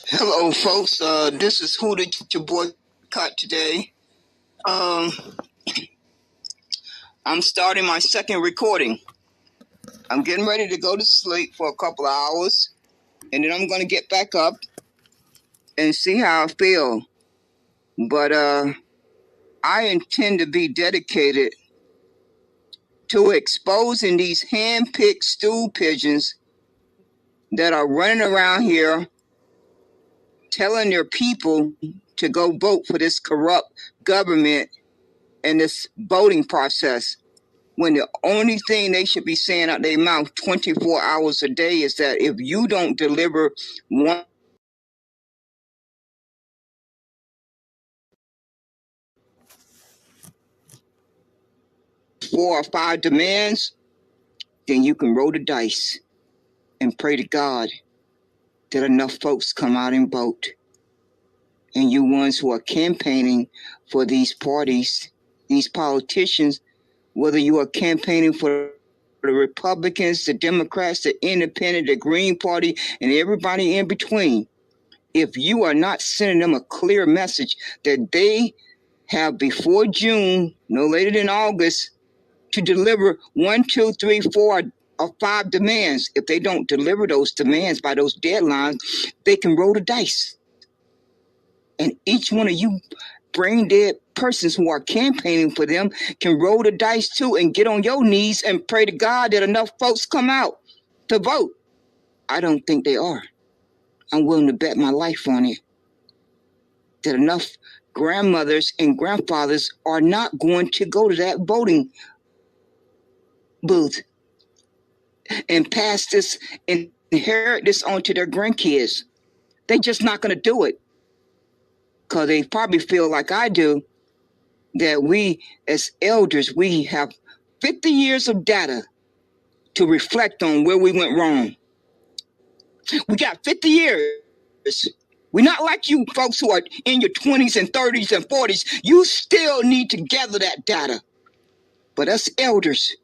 Hello, folks. This is your Boycott today. I'm starting my second recording. I'm getting ready to go to sleep for a couple of hours, and then I'm going to get back up and see how I feel. But I intend to be dedicated to exposing these hand-picked stool pigeons that are running around here telling their people to go vote for this corrupt government and this voting process, when the only thing they should be saying out their mouth 24 hours a day is that if you don't deliver 4 or 5 demands, then you can roll the dice and pray to God that enough folks come out and vote. And you ones who are campaigning for these parties, these politicians, whether you are campaigning for the Republicans, the Democrats, the Independent, the Green Party, and everybody in between, if you are not sending them a clear message that they have before June, no later than August, to deliver 1, 2, 3, 4, or 5 demands. If they don't deliver those demands by those deadlines, they can roll the dice. And each one of you brain dead persons who are campaigning for them can roll the dice too and get on your knees and pray to God that enough folks come out to vote. I don't think they are. I'm willing to bet my life on it that enough grandmothers and grandfathers are not going to go to that voting booth and pass this and inherit this on to their grandkids. They're just not going to do it because they probably feel like I do, that we as elders, we have 50 years of data to reflect on where we went wrong. We got 50 years. We're not like you folks who are in your 20s and 30s and 40s. You still need to gather that data. But us elders,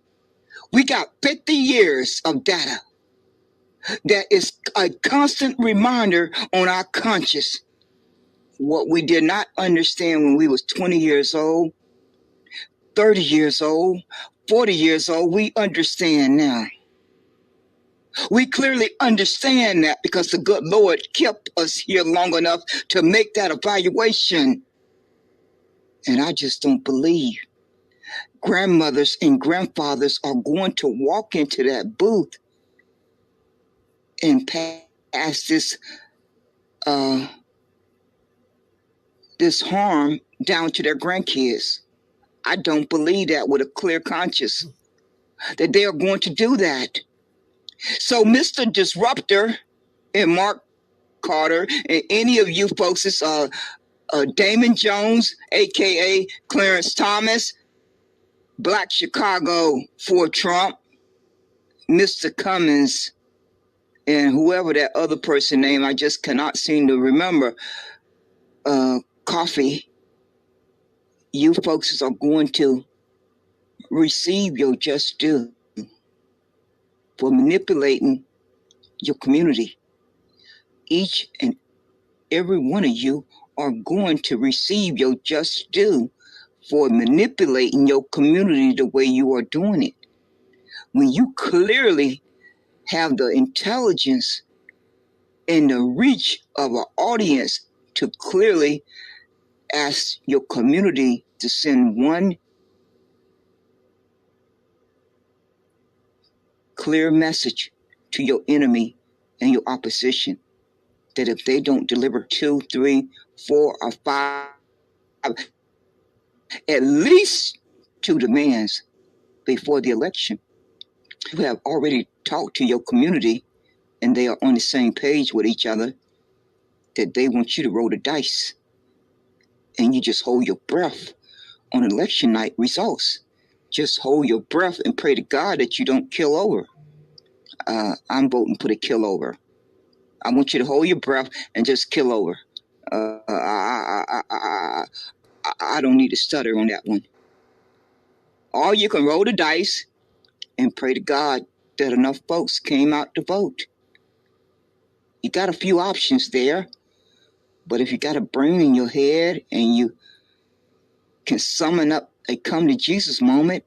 we got 50 years of data that is a constant reminder on our conscience. What we did not understand when we was 20 years old, 30 years old, 40 years old, we understand now. We clearly understand that because the good Lord kept us here long enough to make that evaluation. And I just don't believe grandmothers and grandfathers are going to walk into that booth and pass this harm down to their grandkids. I don't believe that with a clear conscience, that they are going to do that. So Mr. Disruptor and Mark Carter and any of you folks, it's Damon Jones, a.k.a. Clarence Thomas, Black Chicago for Trump, Mr. Cummins, and whoever that other person name, I just cannot seem to remember, Coffee, you folks are going to receive your just due for manipulating your community. Each and every one of you are going to receive your just due for manipulating your community the way you are doing it. When you clearly have the intelligence and the reach of an audience to clearly ask your community to send one clear message to your enemy and your opposition, that if they don't deliver 2, 3, 4, or 5, at least 2 demands before the election, you have already talked to your community and they are on the same page with each other, that they want you to roll the dice. And you just hold your breath on election night results. Just hold your breath and pray to God that you don't kill over. I'm voting for the kill over. I want you to hold your breath and just kill over. I don't need to stutter on that one. Or you can roll the dice and pray to God that enough folks came out to vote. You got a few options there. But if you got a brain in your head and you can summon up a come to Jesus moment,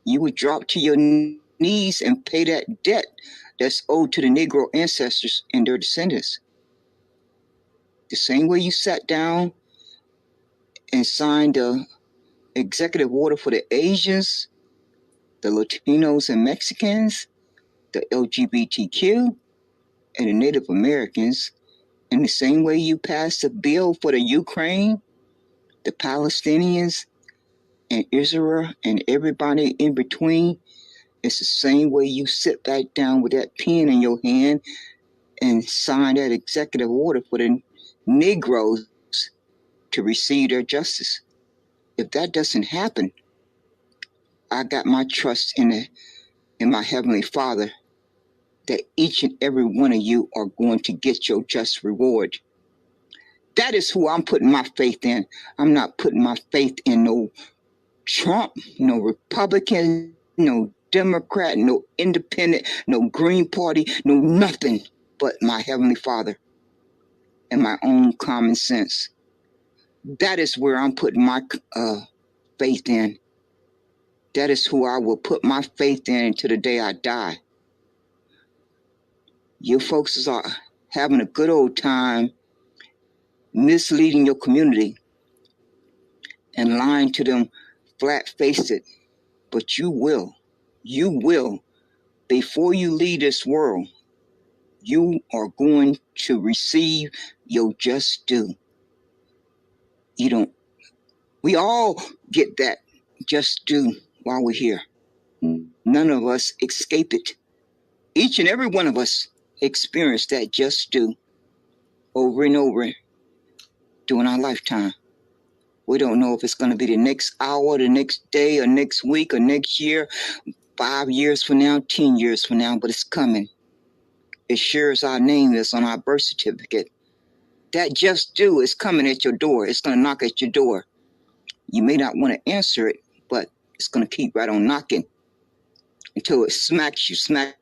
you would drop to your knees and pay that debt that's owed to the Negro ancestors and their descendants. The same way you sat down and signed the executive order for the Asians, the Latinos and Mexicans, the LGBTQ, and the Native Americans, in the same way you passed a bill for the Ukraine, the Palestinians, and Israel, and everybody in between, it's the same way you sit back down with that pen in your hand and sign that executive order for the Negroes to receive their justice. If that doesn't happen, I got my trust in my Heavenly Father that each and every one of you are going to get your just reward. That is who I'm putting my faith in. I'm not putting my faith in no Trump, no Republican, no Democrat, no Independent, no Green Party, no nothing but my Heavenly Father and my own common sense. That is where I'm putting my faith in. That is who I will put my faith in until the day I die. You folks are having a good old time misleading your community and lying to them flat-faced. But you will, before you leave this world, you are going to receive your just due. We all get that just due while we're here. None of us escape it. Each and every one of us experience that just due over and over during our lifetime. We don't know if it's going to be the next hour, the next day, or next week, or next year, 5 years from now, 10 years from now, but it's coming. As sure as our name is on our birth certificate, that just due is coming at your door. It's going to knock at your door. You may not want to answer it, but it's going to keep right on knocking until it smacks you smack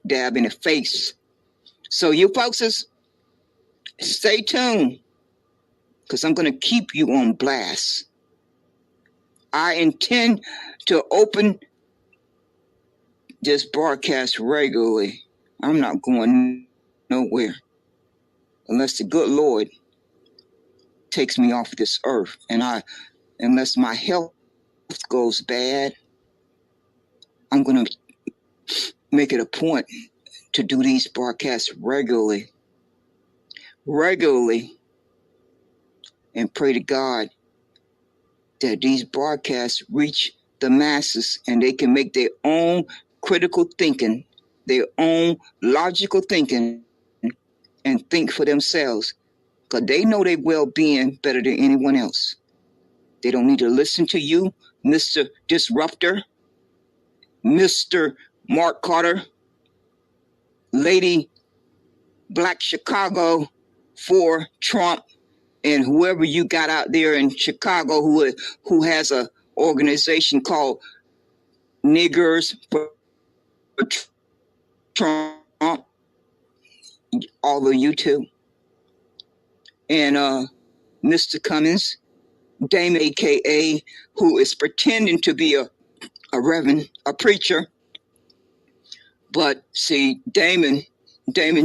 dab in the face. So you folks, stay tuned, because I'm going to keep you on blast. I intend to open this broadcast regularly. I'm not going nowhere unless the good Lord takes me off this earth, and unless my health goes bad, I'm going to make it a point to do these broadcasts regularly, and pray to God that these broadcasts reach the masses and they can make their own critical thinking, their own logical thinking, and think for themselves, because they know their well-being better than anyone else. They don't need to listen to you, Mr. Disruptor, Mr. Mark Carter, Lady Black Chicago for Trump, and whoever you got out there in Chicago who has a organization called Niggers for Trump, all of you too. And Mr. Cummins, Dame AKA, who is pretending to be a reverend, a preacher. But see, Damon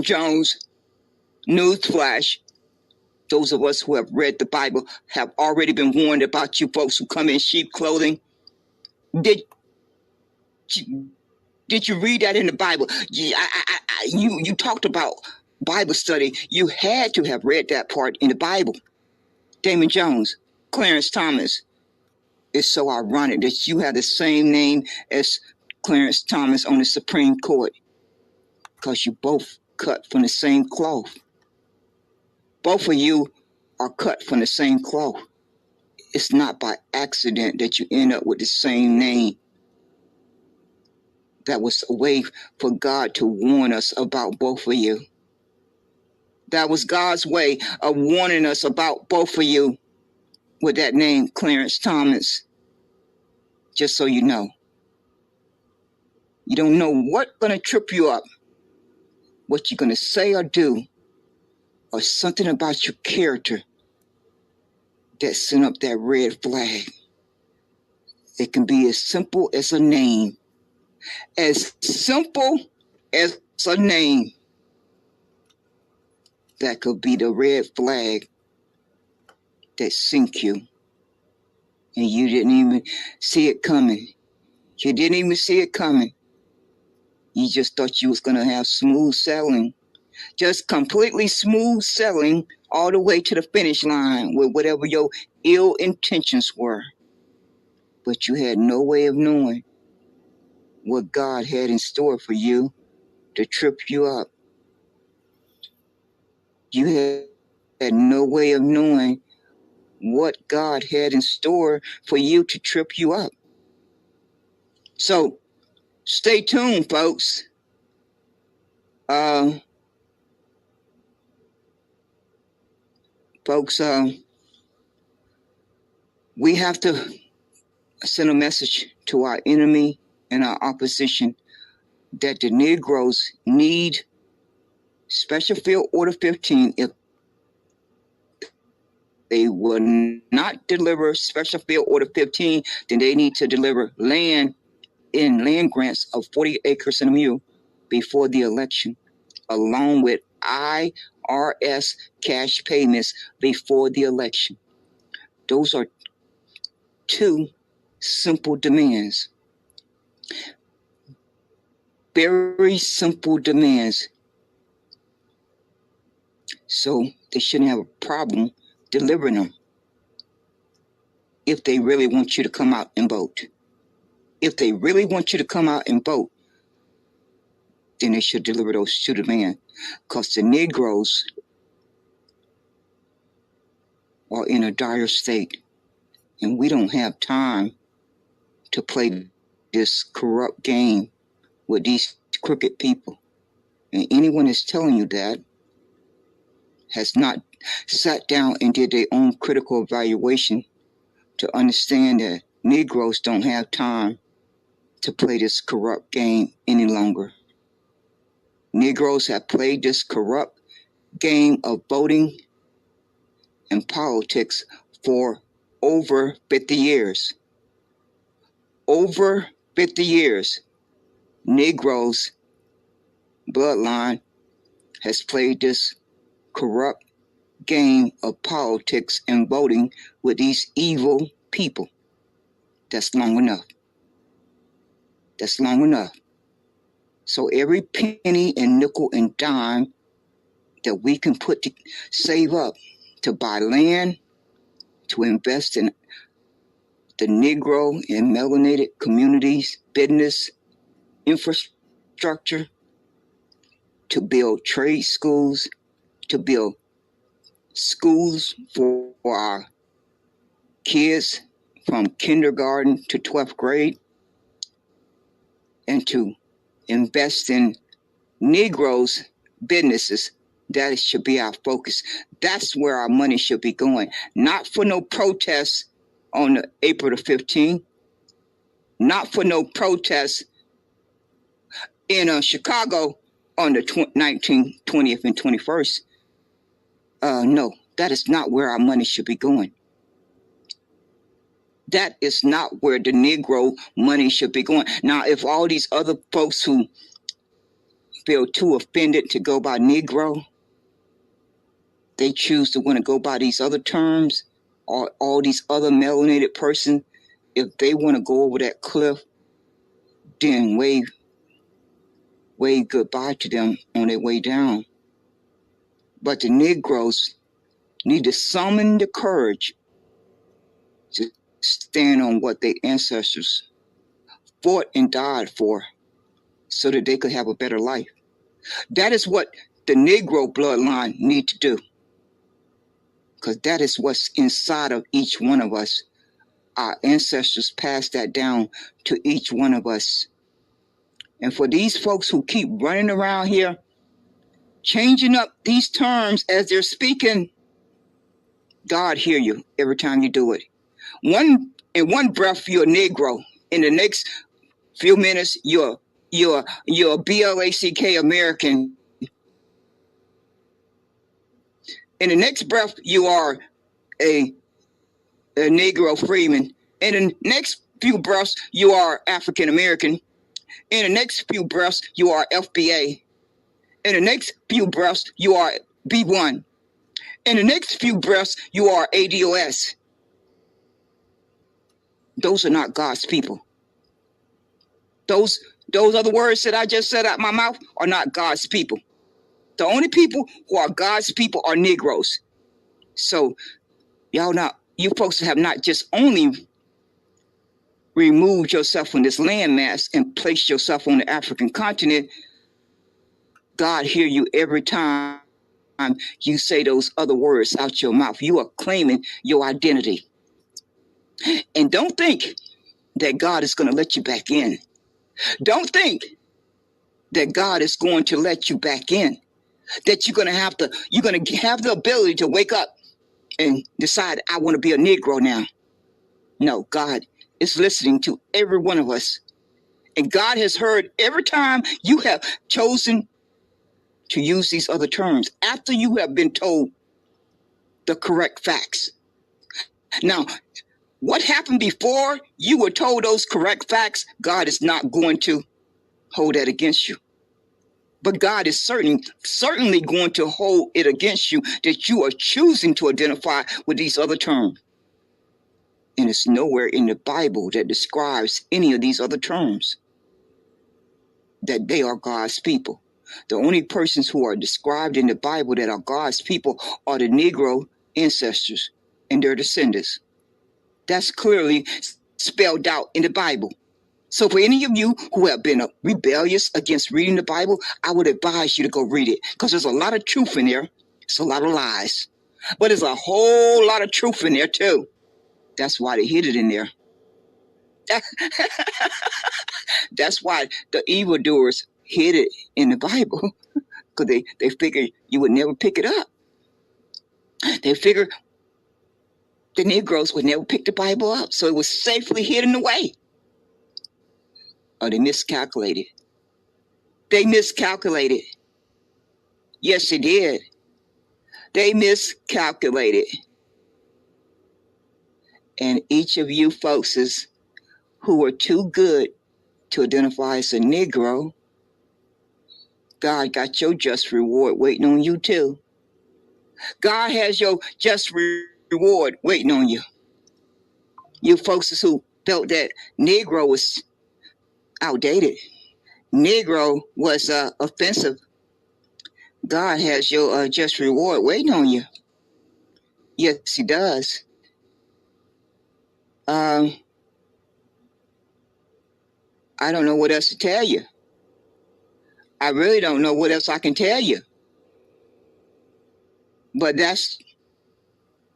Jones, newsflash, those of us who have read the Bible have already been warned about you folks who come in sheep clothing. Did you read that in the Bible? You talked about Bible study. You had to have read that part in the Bible. Damon Jones, Clarence Thomas. It's so ironic that you have the same name as Clarence Thomas on the Supreme Court, because you both cut from the same cloth. Both of you are cut from the same cloth. It's not by accident that you end up with the same name. That was a way for God to warn us about both of you. That was God's way of warning us about both of you with that name, Clarence Thomas. Just so you know. You don't know what's going to trip you up, what you're going to say or do, or something about your character that sent up that red flag. It can be as simple as a name. As simple as a name. That could be the red flag that sink you. And you didn't even see it coming. You didn't even see it coming. You just thought you was going to have smooth sailing. Just completely smooth sailing all the way to the finish line with whatever your ill intentions were. But you had no way of knowing what God had in store for you to trip you up. You had no way of knowing what God had in store for you to trip you up. So stay tuned, folks. Folks, we have to send a message to our enemy and our opposition that the Negroes need Special Field Order 15. If they will not deliver Special Field Order 15, then they need to deliver land grants of 40 acres and a mule before the election, along with IRS cash payments before the election. Those are two simple demands. Very simple demands. So they shouldn't have a problem delivering them if they really want you to come out and vote. If they really want you to come out and vote, then they should deliver those two demands. Because the Negroes are in a dire state, and we don't have time to play this corrupt game with these crooked people. And anyone that's telling you that has not sat down and did their own critical evaluation to understand that Negroes don't have time to play this corrupt game any longer. Negroes have played this corrupt game of voting and politics for over 50 years. Over 50 years, Negroes' bloodline has played this corrupt game of politics and voting with these evil people. That's long enough. That's long enough. So every penny and nickel and dime that we can save up to buy land, to invest in the Negro and melanated communities, business, infrastructure, to build trade schools, to build schools for our kids from kindergarten to 12th grade, and to invest in Negroes' businesses. That should be our focus. That's where our money should be going. Not for no protests on April the 15th. Not for no protests in Chicago on the 19th, 20th, and 21st. No, that is not where our money should be going. That is not where the Negro money should be going. Now, if all these other folks who feel too offended to go by Negro, they choose to want to go by these other terms, or all these other melanated persons, if they want to go over that cliff, then wave goodbye to them on their way down. But the Negroes need to summon the courage to stand on what their ancestors fought and died for so that they could have a better life. That is what the Negro bloodline need to do, because that is what's inside of each one of us. Our ancestors passed that down to each one of us. And for these folks who keep running around here, changing up these terms as they're speaking, God hear you every time you do it. In one breath, you're a Negro. In the next few minutes, you're Blk American. In the next breath, you are a a Negro freeman. In the next few breaths, you are African American. In the next few breaths, you are FBA. In the next few breaths, you are B1. In the next few breaths, you are ADOS. Those are not God's people. Those other words that I just said out my mouth are not God's people. The only people who are God's people are Negroes. So you folks have not just only removed yourself from this landmass and placed yourself on the African continent. God hear you every time you say those other words out your mouth. You are claiming your identity. And don't think that God is going to let you back in. Don't think that God is going to let you back in. That you're going to have the ability to wake up and decide, I want to be a Negro now. No, God is listening to every one of us. And God has heard every time you have chosen to use these other terms after you have been told the correct facts. Now, what happened before you were told those correct facts, God is not going to hold that against you. But God is certainly going to hold it against you that you are choosing to identify with these other terms. And it's nowhere in the Bible that describes any of these other terms that they are God's people. The only persons who are described in the Bible that are God's people are the Negro ancestors and their descendants. That's clearly spelled out in the Bible. So for any of you who have been rebellious against reading the Bible, I would advise you to go read it because there's a lot of truth in there. It's a lot of lies. But there's a whole lot of truth in there too. That's why they hid it in there. That's why the evildoers hid it in the Bible because they figured you would never pick it up. They figured the Negroes would never pick the Bible up, so it was safely hidden away. Oh, they miscalculated. They miscalculated. Yes, they did. They miscalculated. And each of you folks who are too good to identify as a Negro, God got your just reward waiting on you too. God has your just reward waiting on you. You folks who felt that Negro was outdated, Negro was offensive, God has your just reward waiting on you. Yes, he does. I don't know what else to tell you. I really don't know what else I can tell you. But that's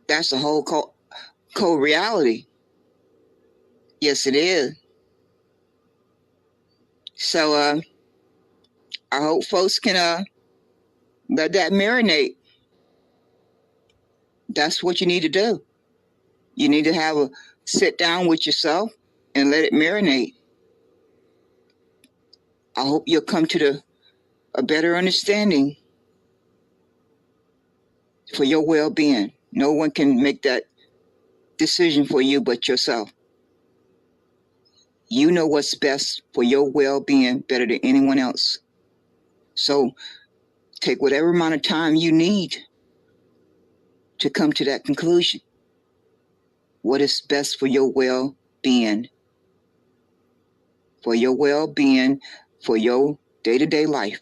the whole cold reality. Yes, it is. So I hope folks can let that marinate. That's what you need to do. You need to have a sit down with yourself and let it marinate. I hope you'll come to a better understanding for your well-being. No one can make that decision for you but yourself. You know what's best for your well-being better than anyone else. So take whatever amount of time you need to come to that conclusion. What is best for your well-being? For your well-being, for your day-to-day life.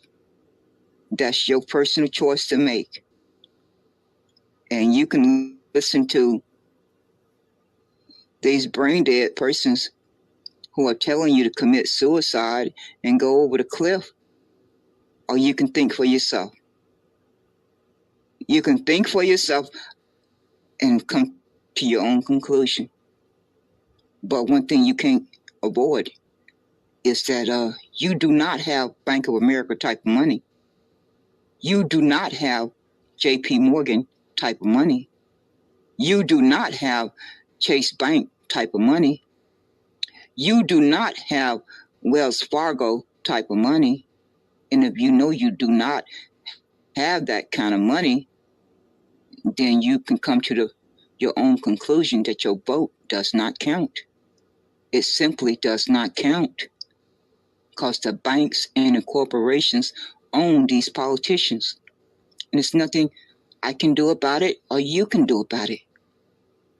That's your personal choice to make. And you can listen to these brain-dead persons who are telling you to commit suicide and go over the cliff. Or you can think for yourself. You can think for yourself and come to your own conclusion. But one thing you can't avoid is that you do not have Bank of America type of money. You do not have JP Morgan type of money. You do not have Chase Bank type of money. You do not have Wells Fargo type of money. And if you know you do not have that kind of money, then you can come to the your own conclusion that your vote does not count. It simply does not count because the banks and the corporations own these politicians. And there's nothing I can do about it or you can do about it.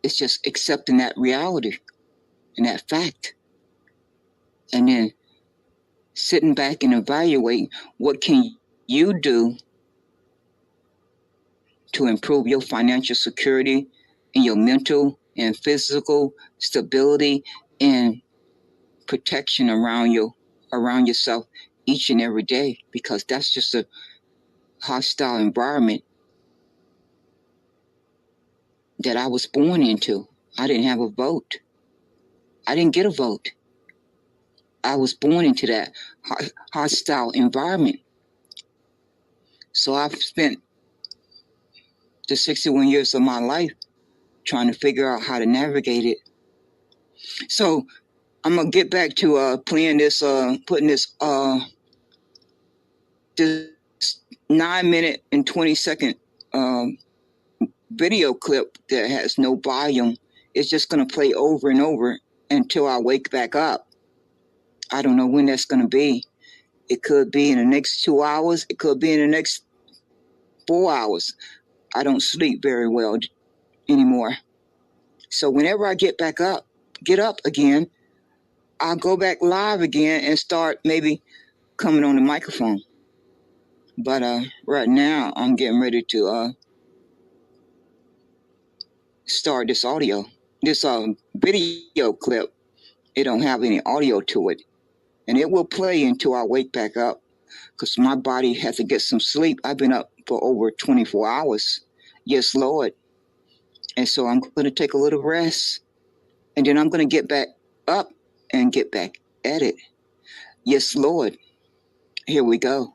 It's just accepting that reality and that fact. And then sitting back and evaluating what can you do to improve your financial security and your mental and physical stability and protection around yourself each and every day, because that's just a hostile environment that I was born into. I didn't have a vote. I didn't get a vote. I was born into that hostile environment. So I've spent the 61 years of my life trying to figure out how to navigate it. So I'm gonna get back to playing this, putting this 9-minute and 20-second video clip that has no volume. It's just gonna play over and over until I wake back up. I don't know when that's gonna be. It could be in the next 2 hours. It could be in the next 4 hours. I don't sleep very well anymore. So whenever I get up again, I'll go back live again and start maybe coming on the microphone. But right now I'm getting ready to start this video clip. It don't have any audio to it, and it will play until I wake back up, because my body has to get some sleep. I've been up for over 24 hours. Yes, Lord. And so I'm going to take a little rest, and then I'm going to get back up and get back at it. Yes, Lord. Here we go.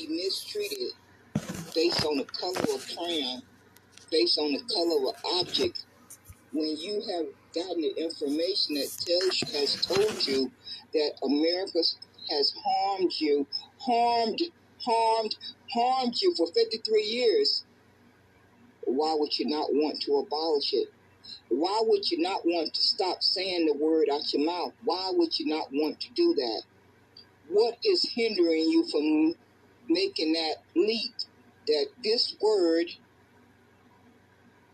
mistreated based on the color of crayon, based on the color of object, when you have gotten the information that has told you that America has harmed you for 53 years, why would you not want to abolish it? Why would you not want to stop saying the word out your mouth? Why would you not want to do that? What is hindering you from making that leap? That this word,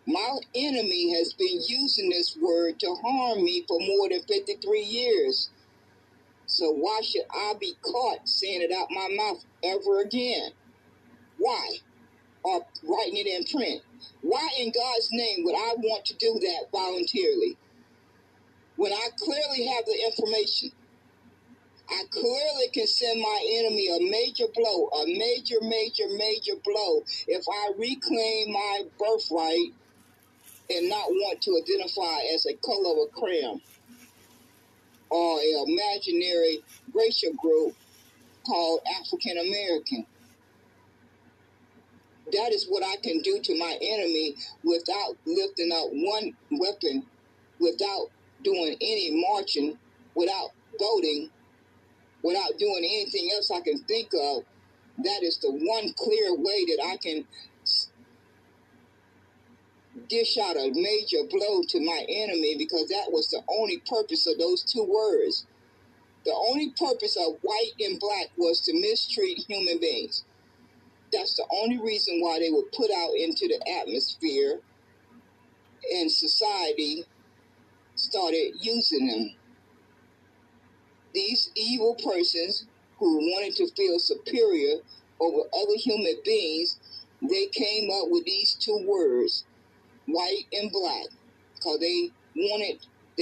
my enemy has been using this word to harm me for more than 53 years. So why should I be caught saying it out my mouth ever again? Why? Or writing it in print? Why in God's name would I want to do that voluntarily? When I clearly have the information, I clearly can send my enemy a major blow, a major blow, if I reclaim my birthright and not want to identify as a color of a crayon or an imaginary racial group called African American. That is what I can do to my enemy without lifting up one weapon, without doing any marching, without voting, without doing anything else I can think of. That is the one clear way that I can dish out a major blow to my enemy, because that was the only purpose of those two words. The only purpose of white and black was to mistreat human beings. That's the only reason why they were put out into the atmosphere, and society started using them. These evil persons who wanted to feel superior over other human beings, they came up with these two words, white and black, because they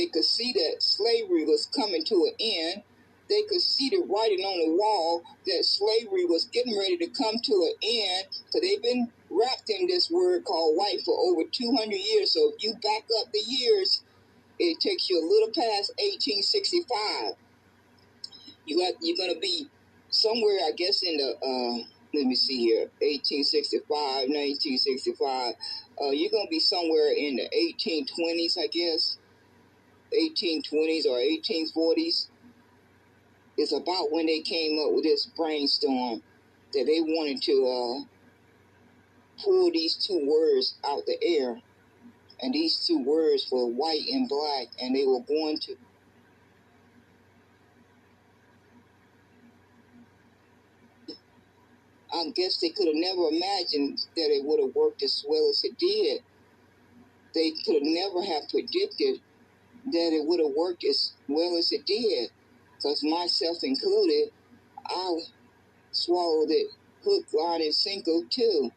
could see that slavery was coming to an end. They could see the writing on the wall that slavery was getting ready to come to an end, because they've been wrapped in this word called white for over 200 years. So if you back up the years, it takes you a little past 1865. You're going to be somewhere, I guess, in the, let me see here, 1865, 1965. You're going to be somewhere in the 1820s, I guess, 1820s or 1840s. It's about when they came up with this brainstorm that they wanted to pull these two words out the air. And these two words were white and black, and they were going to I guess they could have never imagined that it would have worked as well as it did. They could have never have predicted that it would have worked as well as it did. Because myself included, I swallowed it hook, line, and sinker too.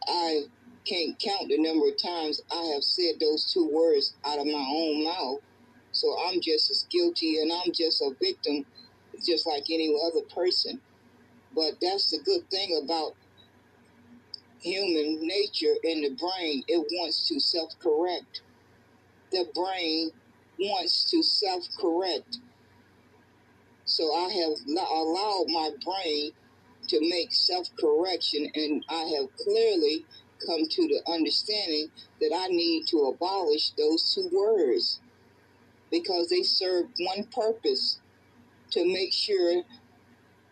I can't count the number of times I have said those two words out of my own mouth. So I'm just as guilty, and I'm just a victim, just like any other person. But that's the good thing about human nature in the brain. It wants to self-correct. The brain wants to self-correct. So I have allowed my brain to make self-correction, and I have clearly come to the understanding that I need to abolish those two words, because they serve one purpose: to make sure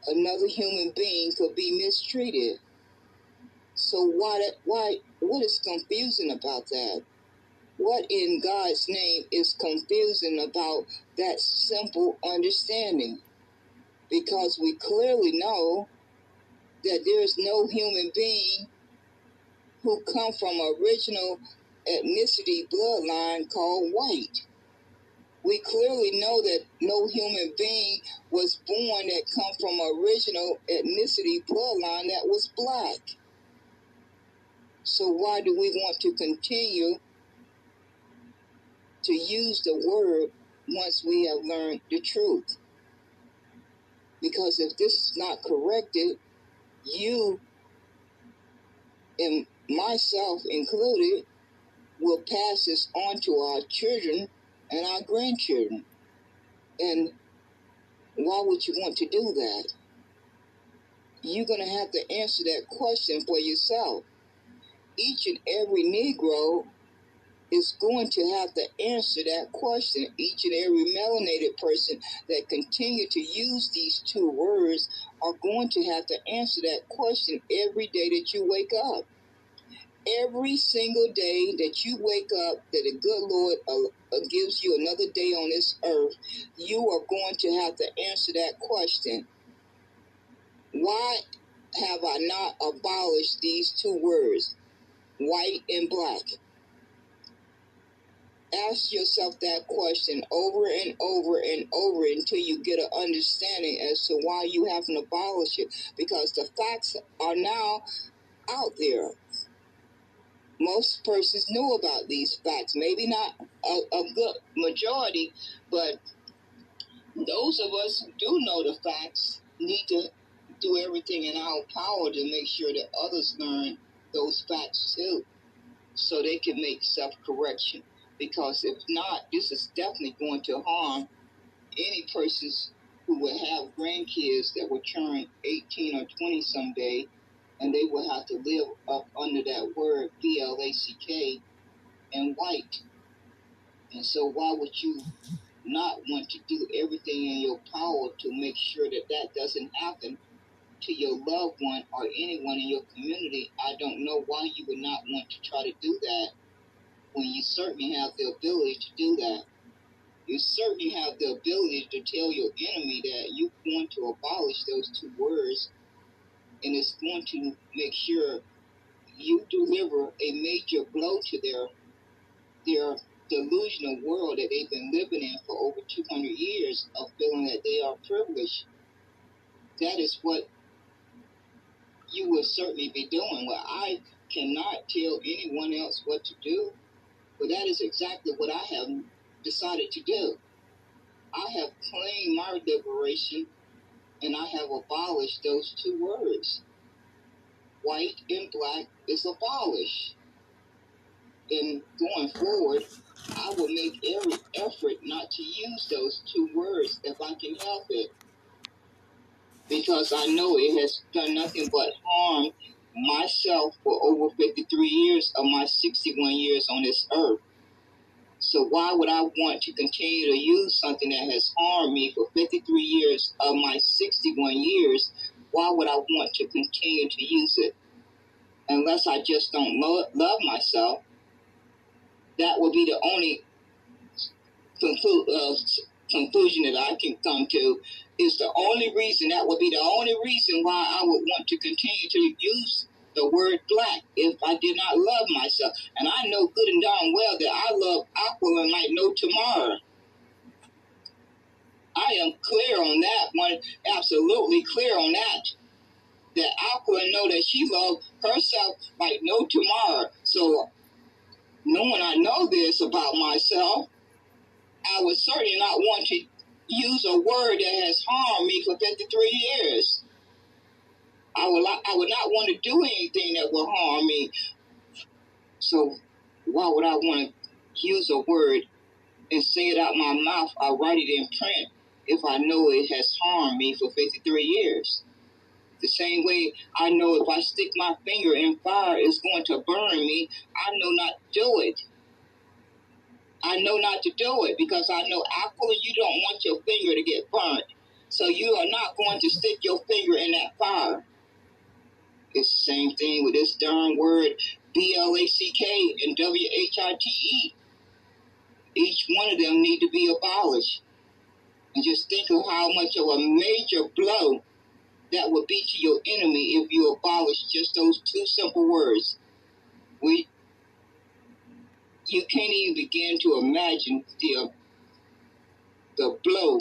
another human being could be mistreated. So what is confusing about that? What in God's name is confusing about that simple understanding? Because we clearly know that there is no human being who come from original ethnicity bloodline called white. We clearly know that no human being was born that come from original ethnicity bloodline that was black. So why do we want to continue to use the word once we have learned the truth? Because if this is not corrected, you and myself included will pass this on to our children and our grandchildren. And why would you want to do that? you're going to have to answer that question for yourself. Each and every Negro is going to have to answer that question. Each and every melanated person that continue to use these two words are going to have to answer that question every day that you wake up. Every single day that you wake up, that the good Lord gives you another day on this earth, you are going to have to answer that question. Why have I not abolished these two words, white and black? Ask yourself that question over and over and over until you get an understanding as to why you haven't abolished it. Because the facts are now out there. Most persons know about these facts. Maybe not a good majority, but those of us who do know the facts need to do everything in our power to make sure that others learn those facts too, so they can make self-correction. Because if not, this is definitely going to harm any persons who will have grandkids that will turn 18 or 20 someday, and they will have to live up under that word BLACK and white. And so why would you not want to do everything in your power to make sure that that doesn't happen to your loved one or anyone in your community? I don't know why you would not want to try to do that when you certainly have the ability to do that. You certainly have the ability to tell your enemy that you're going to abolish those two words, and it's going to make sure you deliver a major blow to their delusional world that they've been living in for over 200 years of feeling that they are privileged. That is what you will certainly be doing. Well, I cannot tell anyone else what to do, but that is exactly what I have decided to do. I have claimed my liberation, and I have abolished those two words. White and black is abolished. And going forward, I will make every effort not to use those two words if I can help it. Because I know it has done nothing but harm myself for over 53 years of my 61 years on this earth. So why would I want to continue to use something that has harmed me for 53 years of my 61 years? Why would I want to continue to use it? Unless I just don't love myself. That would be the only conclusion that I can come to. Is the only reason, that would be the only reason why I would want to continue to use the word black if I did not love myself. And I know good and darn well that I love Aquila like no tomorrow. I am clear on that one, absolutely clear on that. That Aquila know that she loves herself like no tomorrow. So knowing I know this about myself, I would certainly not want to use a word that has harmed me for 53 years. I would not want to do anything that will harm me. So why would I want to use a word and say it out my mouth or write it in print if I know it has harmed me for 53 years? The same way I know if I stick my finger in fire, it's going to burn me. I know not to do it. I know not to do it because I know, Aquila, you don't want your finger to get burnt. So you are not going to stick your finger in that fire. It's the same thing with this darn word BLACK and WHITE. Each one of them need to be abolished. And just think of how much of a major blow that would be to your enemy if you abolish just those two simple words. You can't even begin to imagine the blow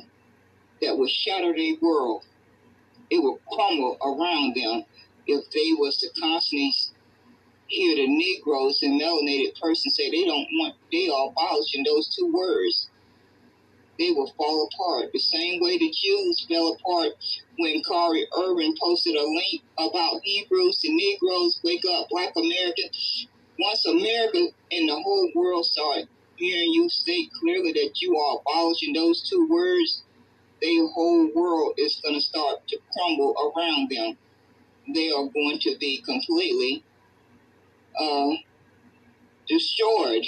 that would shatter their world. It would crumble around them if they was to constantly hear the Negroes and melanated persons say they are abolishing those two words. They will fall apart. The same way the Jews fell apart when Kari Irvin posted a link about Hebrews to Negroes, Wake Up, Blk American. Once America and the whole world start hearing you state clearly that you are abolishing those two words, their whole world is going to start to crumble around them. they are going to be completely destroyed.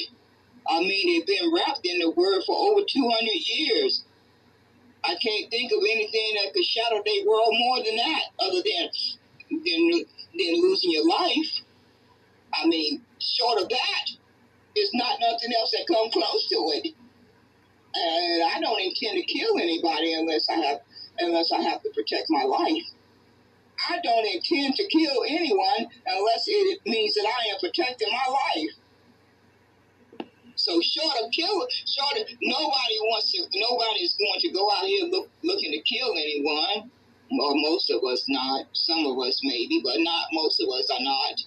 I mean, they've been wrapped in the word for over 200 years. I can't think of anything that could shadow their world more than that, other than losing your life. I mean, short of that, there's not nothing else that comes close to it. And I don't intend to kill anybody unless I have to protect my life. I don't intend to kill anyone unless it means that I am protecting my life. So nobody's going to go out here looking to kill anyone. Or most of us not. Some of us maybe, but not most of us are not.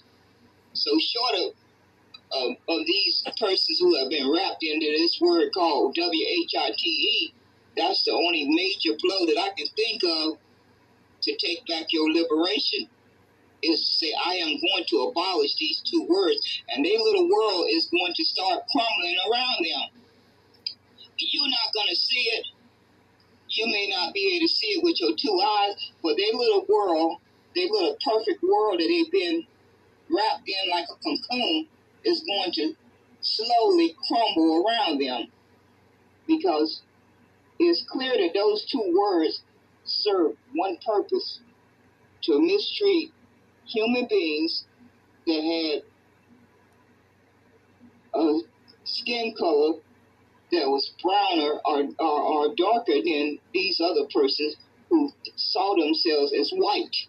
So short of these persons who have been wrapped into this word called WHITE, that's the only major blow that I can think of to take back your liberation, is to say, I am going to abolish these two words, and their little world is going to start crumbling around them. You're not going to see it. You may not be able to see it with your two eyes, but their little world, their little perfect world that they've been wrapped in like a cocoon, is going to slowly crumble around them, because it's clear that those two words serve one purpose: to mistreat human beings that had a skin color that was browner or darker than these other persons who saw themselves as white.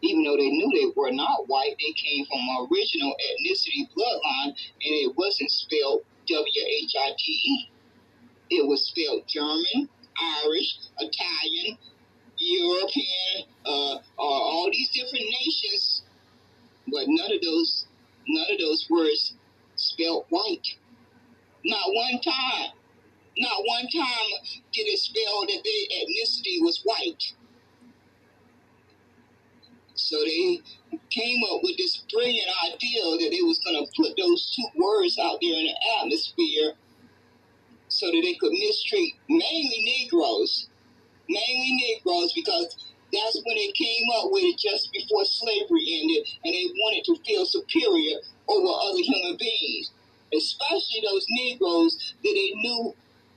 Even though they knew they were not white, they came from an original ethnicity bloodline, and it wasn't spelled WHITE. It was spelled German, Irish, Italian, European, all these different nations, but none of those words spelled white. Not one time. Not one time did it spell that their ethnicity was white. So they came up with this brilliant idea that they was going to put those two words out there in the atmosphere so that they could mistreat mainly Negroes, because that's when they came up with it just before slavery ended, and they wanted to feel superior over other human beings, especially those Negroes that they knew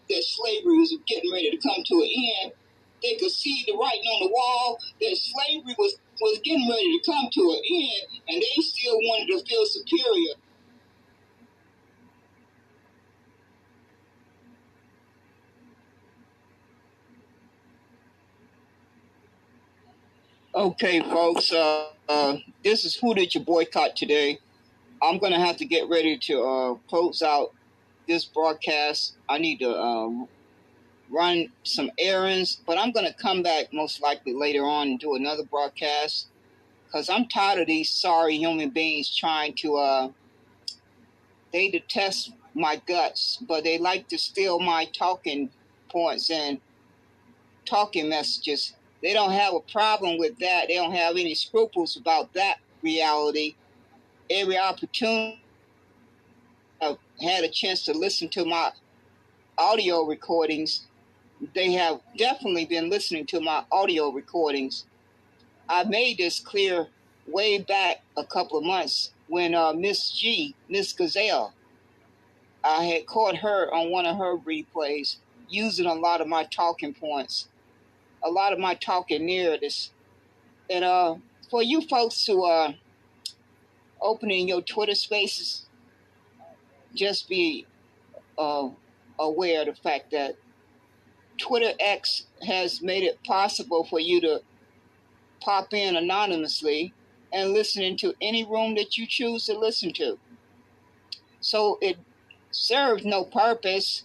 that slavery was getting ready to come to an end. They could see the writing on the wall that slavery was getting ready to come to an end, and they still wanted to feel superior. Okay, folks, this is Who Did You Boycott today? I'm going to have to get ready to close out this broadcast. I need to run some errands, but I'm going to come back most likely later on and do another broadcast, because I'm tired of these sorry human beings trying to, they detest my guts, but they like to steal my talking points and talking messages. They don't have a problem with that. They don't have any scruples about that reality. Every opportunity I've had a chance to listen to my audio recordings, they have definitely been listening to my audio recordings. I made this clear way back a couple of months when Miss Gazelle, I had caught her on one of her replays using a lot of my talking points, a lot of my talking narratives. And for you folks who are opening your Twitter spaces, just be aware of the fact that Twitter X has made it possible for you to pop in anonymously and listen into any room that you choose to listen to. So it served no purpose.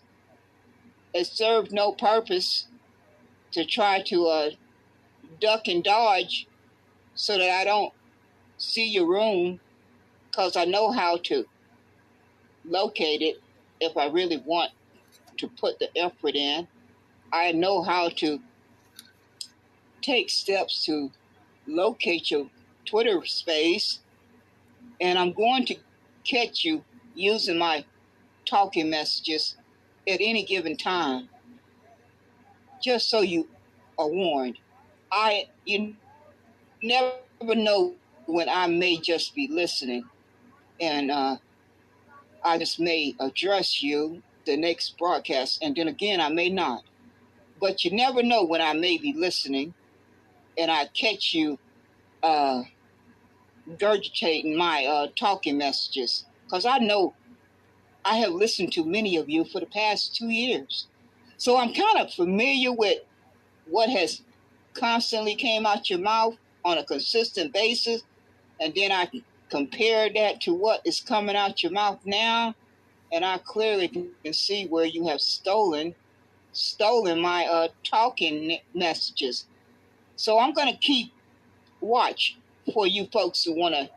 It served no purpose to try to duck and dodge so that I don't see your room, because I know how to locate it if I really want to put the effort in. I know how to take steps to locate your Twitter space, and I'm going to catch you using my talking messages at any given time, just so you are warned. You never know when I may just be listening, and I just may address you the next broadcast, and then again I may not. But you never know when I may be listening, and I catch you regurgitating my talking messages, because I know I have listened to many of you for the past 2 years, so I'm kind of familiar with what has constantly came out your mouth on a consistent basis, and then I compare that to what is coming out your mouth now, and I clearly can see where you have stolen my talking messages. So I'm going to keep watch for you folks who want to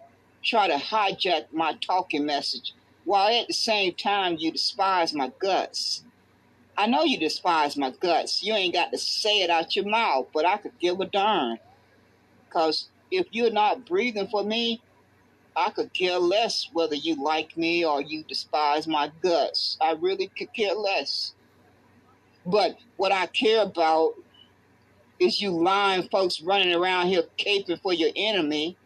try to hijack my talking message, while at the same time you despise my guts. I know you despise my guts. You ain't got to say it out your mouth, but I could give a darn. Because if you're not breathing for me, I could care less whether you like me or you despise my guts. I really could care less. But what I care about is you lying folks running around here caping for your enemy.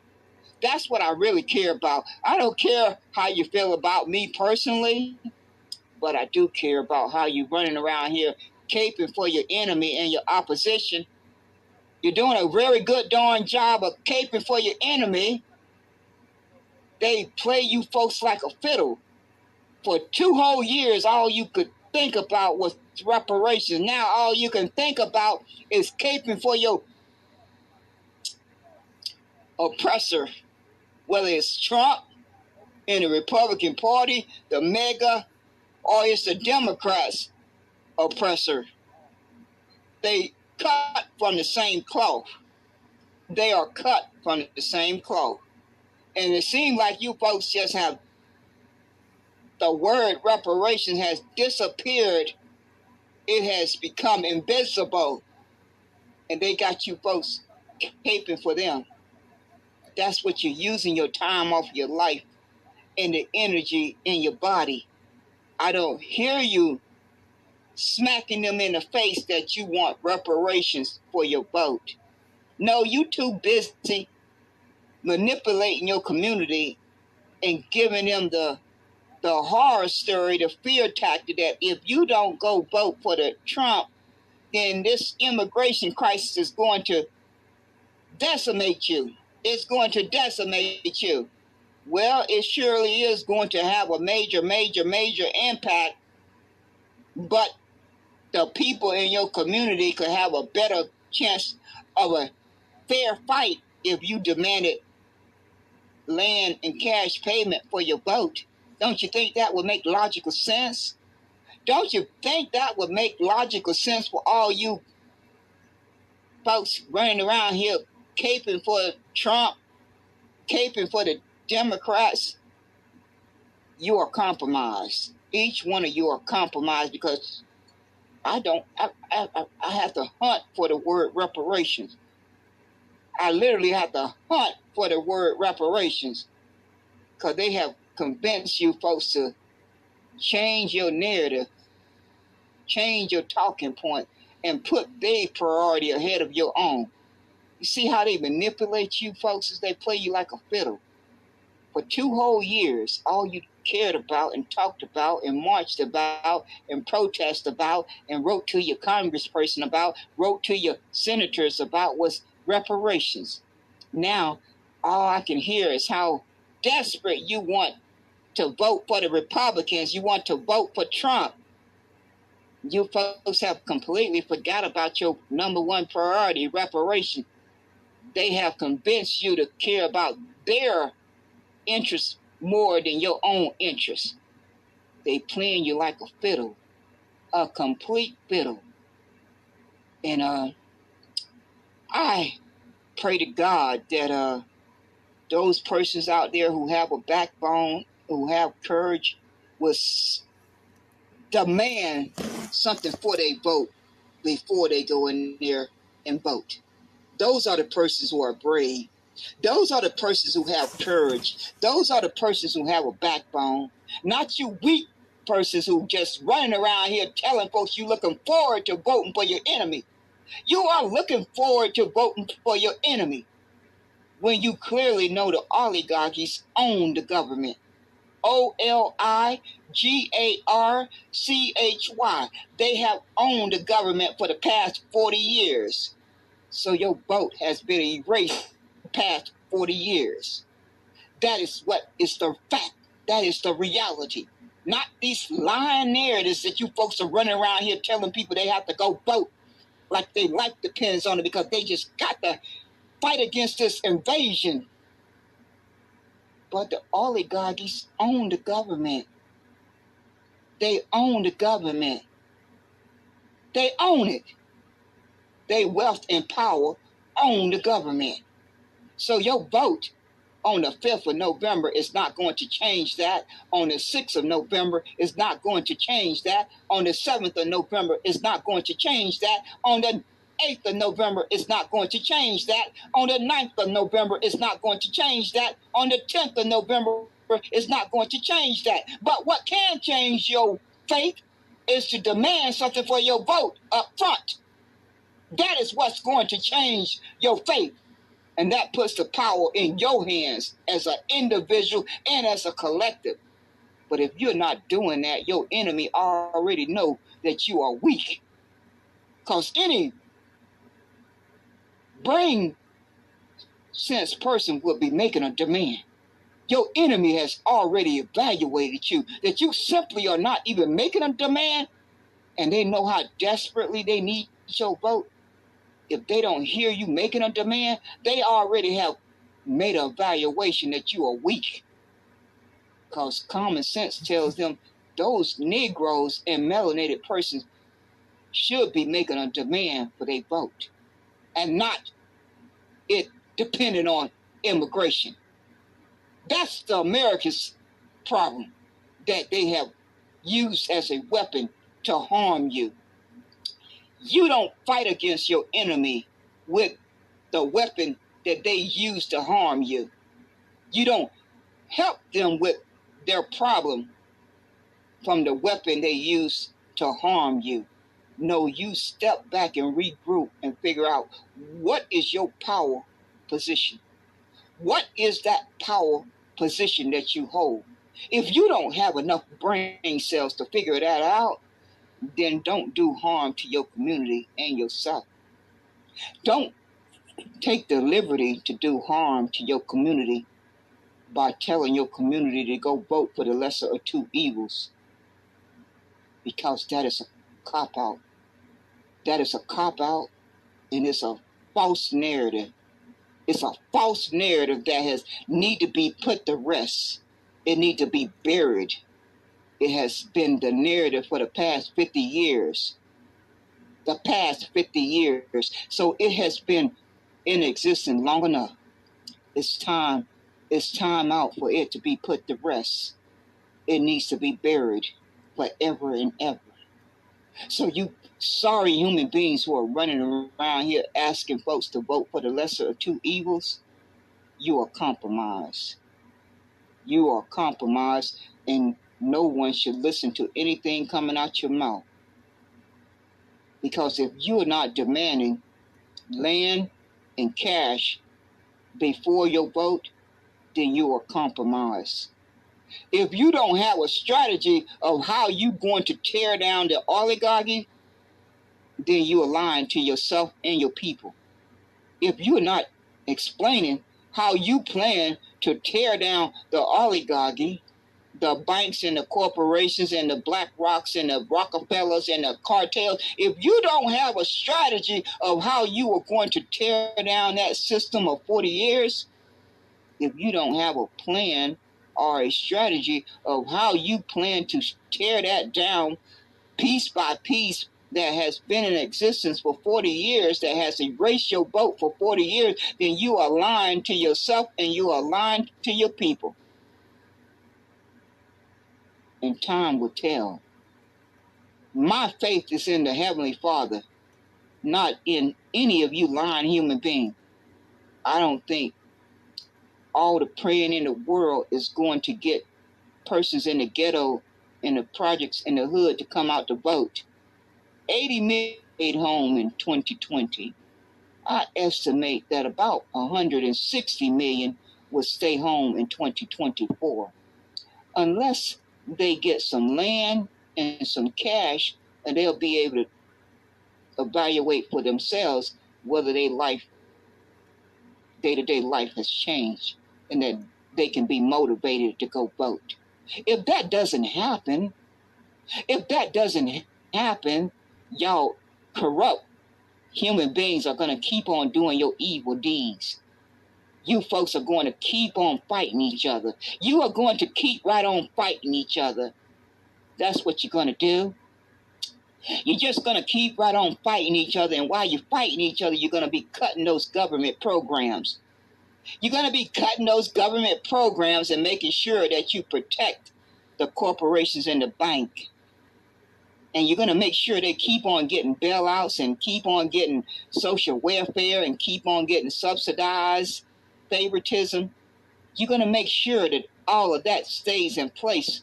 That's what I really care about. I don't care how you feel about me personally, but I do care about how you running around here caping for your enemy and your opposition. You're doing a very good darn job of caping for your enemy. They play you folks like a fiddle. For 2 whole years, all you could think about was reparations. Now all you can think about is caping for your oppressor, whether it's Trump in the Republican Party, the MAGA, or it's the Democrats oppressor. They cut from the same cloth. They are cut from the same cloth. And it seems like you folks just have, the word reparations has disappeared. It has become invisible. And they got you folks caping for them. That's what you're using your time off your life and the energy in your body. I don't hear you smacking them in the face that you want reparations for your vote. No, you too busy manipulating your community and giving them the horror story, the fear tactic that if you don't go vote for the Trump, then this immigration crisis is going to decimate you. It's going to decimate you. Well, it surely is going to have a major impact, but the people in your community could have a better chance of a fair fight if you demanded land and cash payment for your vote. Don't you think that would make logical sense? Don't you think that would make logical sense for all you folks running around here caping for Trump, caping for the Democrats? You are compromised. Each one of you are compromised because I have to hunt for the word reparations. I literally have to hunt for the word reparations because they have convinced you folks to change your narrative, change your talking point, and put their priority ahead of your own. You see how they manipulate you folks as they play you like a fiddle? For 2 whole years, all you cared about and talked about and marched about and protested about and wrote to your congressperson about, wrote to your senators about was reparations. Now, all I can hear is how desperate you want to vote for the Republicans. You want to vote for Trump. You folks have completely forgot about your number one priority, reparation. They have convinced you to care about their interests more than your own interests. They playing you like a fiddle, a complete fiddle. And I pray to God that those persons out there who have a backbone, who have courage, will demand something for their vote before they go in there and vote. Those are the persons who are brave. Those are the persons who have courage. Those are the persons who have a backbone. Not you weak persons who just running around here telling folks you looking forward to voting for your enemy. You are looking forward to voting for your enemy. when you clearly know the oligarchies own the government. Oligarchy. They have owned the government for the past 40 years. So your vote has been erased the past 40 years. That is what is the fact. That is the reality. Not these lying narratives that you folks are running around here telling people they have to go vote like their life depends on it because they just got to fight against this invasion. But the oligarchies own the government. They own the government. They own it. They wealth and power own the government. So your vote on the 5th of November is not going to change that. On the 6th of November is not going to change that. On the 7th of November is not going to change that. On the 8th of November is not going to change that. On the 9th of November is not going to change that. On the 10th of November is not going to change that. But what can change your faith is to demand something for your vote up front. That is what's going to change your faith. And that puts the power in your hands as an individual and as a collective. But if you're not doing that, your enemy already know that you are weak. Because any brain sense person will be making a demand. Your enemy has already evaluated you, that you simply are not even making a demand, and they know how desperately they need your vote. If they don't hear you making a demand, they already have made an evaluation that you are weak. Because common sense tells them those Negroes and melanated persons should be making a demand for their vote, and not it depending on immigration. That's the America's problem, that they have used as a weapon to harm you. You don't fight against your enemy with the weapon that they use to harm you. You don't help them with their problem from the weapon they use to harm you. No, you step back and regroup and figure out what is your power position. What is that power position that you hold? If you don't have enough brain cells to figure that out, then don't do harm to your community and yourself. Don't take the liberty to do harm to your community by telling your community to go vote for the lesser of two evils, because that is a cop-out. That is a cop-out, and it's a false narrative. It's a false narrative that has need to be put to rest. It need to be buried. It has been the narrative for the past 50 years. The past 50 years. So it has been in existence long enough. It's time out for it to be put to rest. It needs to be buried forever and ever. So you sorry human beings who are running around here asking folks to vote for the lesser of two evils, you are compromised. You are compromised, and no one should listen to anything coming out your mouth. Because if you are not demanding land and cash before your vote, then you are compromised. If you don't have a strategy of how you're going to tear down the oligarchy, then you are lying to yourself and your people. If you're not explaining how you plan to tear down the oligarchy, the banks and the corporations and the Black Rocks and the Rockefellers and the cartels, if you don't have a strategy of how you are going to tear down that system of 40 years, if you don't have a plan or a strategy of how you plan to tear that down piece by piece that has been in existence for 40 years, that has erased your vote for 40 years, then you are lying to yourself and you are lying to your people. And time will tell. My faith is in the Heavenly Father, not in any of you lying human beings. I don't think all the praying in the world is going to get persons in the ghetto, in the projects, in the hood to come out to vote. 80 million stayed home in 2020. I estimate that about 160 million will stay home in 2024. Unless they get some land and some cash, and they'll be able to evaluate for themselves whether their life, day-to-day life has changed and that they can be motivated to go vote. If that doesn't happen, y'all corrupt human beings are going to keep on doing your evil deeds. You folks are going to keep on fighting each other. You are going to keep right on fighting each other. That's what you're going to do. You're just going to keep right on fighting each other. And while you're fighting each other, you're going to be cutting those government programs. You're going to be cutting those government programs and making sure that you protect the corporations and the bank. And you're going to make sure they keep on getting bailouts and keep on getting social welfare and keep on getting subsidized favoritism. You're going to make sure that all of that stays in place.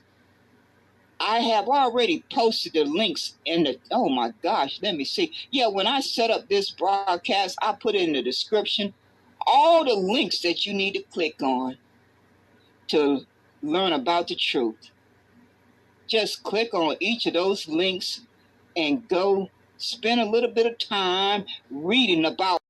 I have already posted the links in the, oh my gosh, let me see. Yeah, when I set up this broadcast, I put in the description all the links that you need to click on to learn about the truth. Just click on each of those links and go spend a little bit of time reading about